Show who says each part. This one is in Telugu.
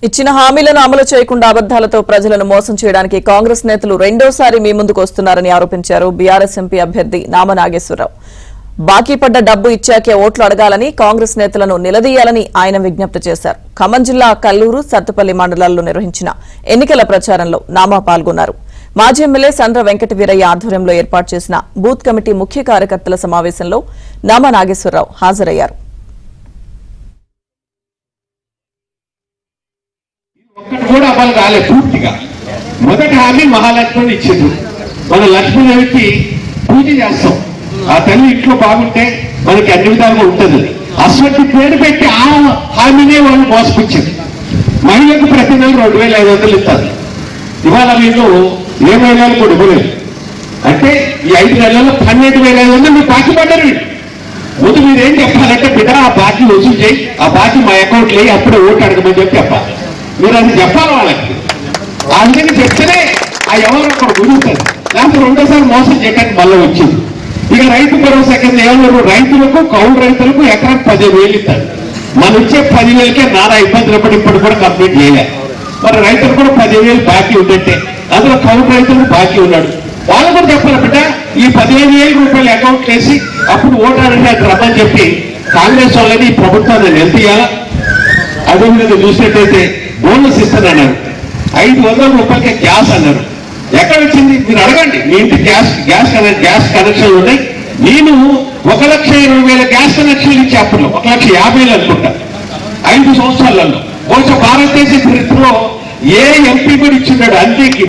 Speaker 1: ఇచ్చిన హామీలను అమలు చేయకుండా అబద్దాలతో ప్రజలను మోసం చేయడానికి కాంగ్రెస్ నేతలు రెండోసారి మీ ముందుకు వస్తున్నారని ఆరోపించారు బీఆర్ఎస్ ఎంపీ అభ్యర్థి నామా నాగేశ్వరరావు. బాకీ పడ్డ డబ్బు ఇచ్చాకే ఓట్లు అడగాలని కాంగ్రెస్ నేతలను నిలదీయాలని ఆయన విజ్ఞప్తి చేశారు. ఖమ్మం జిల్లా కల్లూరు, సత్తుపల్లి మండలాల్లో నిర్వహించిన ఎన్నికల ప్రచారంలో నామా పాల్గొన్నారు. మాజీ ఎమ్మెల్యే సండ్ర వెంకట వీరయ్య ఆధ్వర్యంలో ఏర్పాటు చేసిన బూత్ కమిటీ ముఖ్య కార్యకర్తల సమావేశంలో నామా నాగేశ్వరరావు హాజరయ్యారు.
Speaker 2: కూడా అమలు కాలే పూర్తిగా. మొదటి హామీ మహాలక్ష్మి ఇచ్చింది. మన లక్ష్మీదేవికి పూజ చేస్తాం. ఆ తల్లి ఇంట్లో బాగుంటే మనకి అన్ని విధాలుగా ఉంటుంది. అసలు పేరు పెట్టి ఆ హామీనే వాళ్ళు మోసపుచ్చింది. మహిళలకు ప్రతి నెల 2,500 ఇస్తారు. ఇవాళ వీళ్ళు ఏ మహిళలు కూడా ఇవ్వలేదు. అంటే ఈ 5 నెలల్లో 12,500 మీరు బాకీ పడ్డారు. ముందు మీరేం చెప్పాలంటే బిడ్డ ఆ బాకీ వసూలు చేయి, ఆ బాకీ మా అకౌంట్లో అప్పుడే ఓటు అడగమని చెప్పాలి. మీరు అది చెప్పాలి వాళ్ళకి. ఆ విధంగా చెప్తేనే ఆ ఎవరు అక్కడ గురుతుంది. లేకపోతే రెండోసారి మోసం చేయడానికి మళ్ళీ వచ్చింది. ఇక రైతు భరోసా కింద ఎవరు రైతులకు, కౌలు రైతులకు ఎకరానికి 10,000 ఇస్తారు. మనం ఇచ్చే 10,000కే నానా ఇబ్బందులు పడి ఇప్పుడు కూడా కంప్లీట్ చేయలేదు. మరి రైతులు కూడా 10,000 బాకీ ఉందంటే అందులో కౌలు రైతులకు బాకీ ఉన్నాడు. వాళ్ళు కూడా చెప్పాలి బిడ్డ ఈ 15,000 రూపాయలు అకౌంట్ వేసి అప్పుడు ఓటాడంటే అది రమ్మని చెప్పి కాంగ్రెస్ వాళ్ళని ఈ ప్రభుత్వాన్ని నిలదీయాలా. అదేవిధంగా చూసినట్టయితే బోనస్ ఇస్తానన్నారు. 500 రూపాయలకే గ్యాస్ అన్నారు. ఎక్కడ వచ్చింది మీరు అడగండి. మీ ఇంటి గ్యాస్ కనెక్షన్లు ఉన్నాయి. నేను 1,20,000 గ్యాస్ కనెక్షన్లు ఇచ్చే అప్పుడు 1,50,000 అనుకుంటా 5 సంవత్సరాలలో. బహుశా భారతదేశ చరిత్రలో ఏ ఎంపీ కూడా ఇచ్చిన్నాడు. అంతేకి